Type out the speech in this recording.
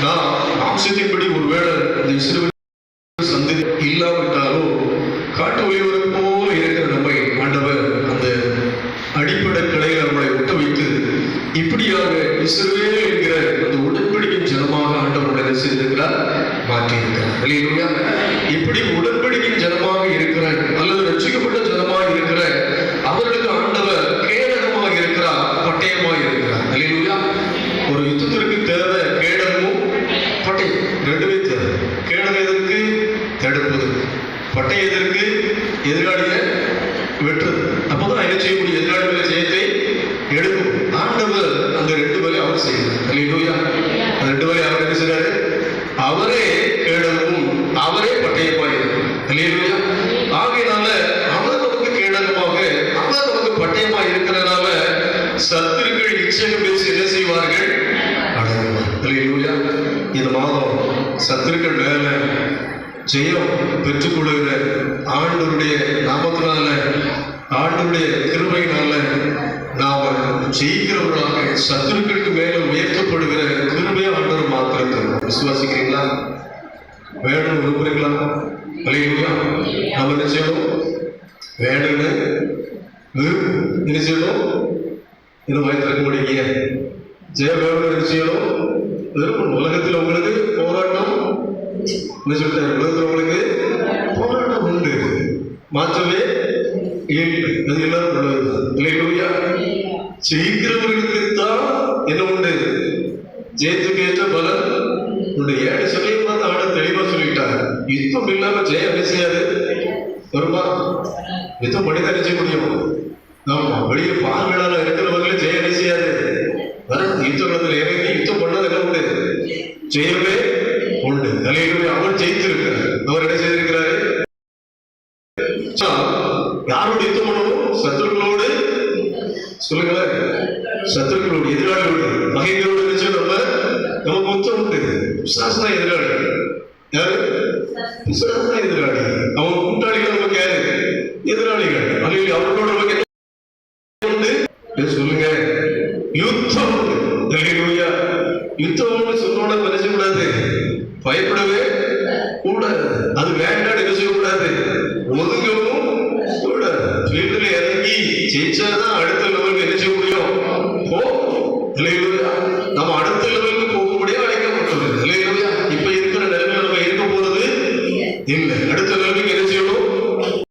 நான் மாம்சத்தின்படி ஒருவேளை இந்த இஸ்ரவேல் சந்ததி இல்லாவிட்டாலோ காட்டு ஒளிவரை போல இருக்கிற நம்மை ஆண்டவர் அந்த அடிப்படை கிளையில் நம்மளை விட்டு வைத்து இப்படியாக இஸ்ரவேல் என்கிற அந்த உடன்படிக்கை ஜனமாக ஆண்டவர் என்ன செய்திருக்கிறார், மாற்றி இருக்கிறார். அல்லேலூயா. இப்படி உடன்படிக்கை ஜனமாக இருக்கிற அல்லது ரட்சிக்கப்பட்ட ஜனமாக இருக்கிற அவர்களுக்கு ஆண்டவர் கேடகமாக இருக்கிறார், பட்டயமாக இருக்கிறார். அல்லேலூயா. ஒரு யுத்தத்திற்கு தேவை கேடகமும் பட்டயம், ரெண்டுமே தேவை. கேடகம் எதற்கு? தடுப்பது. பட்டயம் எதற்கு? எதிராளியை வெட்டுறது. அப்போதான் என்ன செய்ய முடியும்? எதிராளிகளை ஜெயத்தை எடுக்கும். ஆண்டவர் அந்த ரெண்டு வேலையை அவர் செய்கிறார். அல்லேலூயா. அந்த ரெண்டு வேலையை அவர் என்ன செய்றாரு? அவரே கேடகமும் அவரே பட்டயமாக இருக்கிறார். அல்லேலூயா. ஆகையினால அவர் நமக்கு கேடகமாக, அவர் நமக்கு பட்டயமாக இருக்கிறதுனால சத்துருக்கள் இச்சகம் பேசி என்ன செய்வார்கள்? அடங்குவார். அல்லேலூயா. இந்த மாதம் சத்துருக்கள் மேல ஜெயம் பெற்றுக் கொள்கிற ஆண்டவருடைய நாமத்தினால, ஆண்டவருடைய கிருபையினால நாம ஜெயிக்கிறவர்களாக சத்துருக்களுக்கு மேல உயர்த்தப்படுகிற கிருபையை ஆண்டவர் மாத்திரம் விசுவாசிக்கிறீங்களா? வேணும் விரும்புறீங்களா? அல்லேலூயா. நம்ம என்ன செய்யணும்? வேணும்னு என்ன செய்யணும்? இன்னும் வயதிறக்க முடியுங்க. ஜெய வேணும் என்ன செய்யணும்? விரும்பணும். உலகத்தில் உங்களுக்கு போராட்டம் என்ன சொல்லிட்டாரு? உலகத்தில் உங்களுக்கு போராட்டம் உண்டு, மாற்றவே இல்லை. அது எல்லாரும் உள்ளதுதான். அல்லேலூயா. ஜெயிக்கிறவர்களுக்கு தான் என்ன உண்டு? ஜெயத்துக்கு ஏற்ற பலன் உண்டு. 7 சமயம் பார்த்து ஆட தெளிவா சொல்லிட்டாங்க. யுத்தம் இல்லாம ஜெயம் என்ன செய்யாது? வருமா? யுத்தம் பண்ணி தான் செய்ய முடியும். ஆமா, வெளியே பார்வையாளர் இருக்கிறவங்களே ஜெயம் என்ன செய்யாது? வர யுத்த குளத்தில் இறங்கி யுத்தம் பண்ணது என்ன உண்டு? ஜெயமே உண்டு. அல்லேலூயா. அவர் ஜெயித்திருக்கிறார். அவர் என்ன செய்திருக்கிறாரு? யாரோடு யுத்தம் பண்ணணும்? சத்துருக்களோடு. சொல்லுங்களேன். சத்துருக்களோடு, எதிராளியோடு, பகைகளோடு நினைச்சு நமக்கு யுத்தம் உண்டு. பிசாசு தான் எதிராளி. யாரு? பிசாசு தான் எதிராளி. அவங்க கூட்டாளிகள் நமக்கு யாரு? எதிராளிகள். அல்லேலூயா. அவர்களோடு நமக்கு உண்டு. சொல்லுங்க, யுத்தம் உண்டு. அல்லேலூயா. யுத்தம் சொன்னோட நினைச்சக்கூடாது, பயப்படவே கூடாது. அது வேண்டாம் நினைச்சக்கூடாது, ஒதுங்கவும் கூடாது. ஃபீல்டில் இறங்கி ஜெயிச்சாதான் அடுத்த லெவல்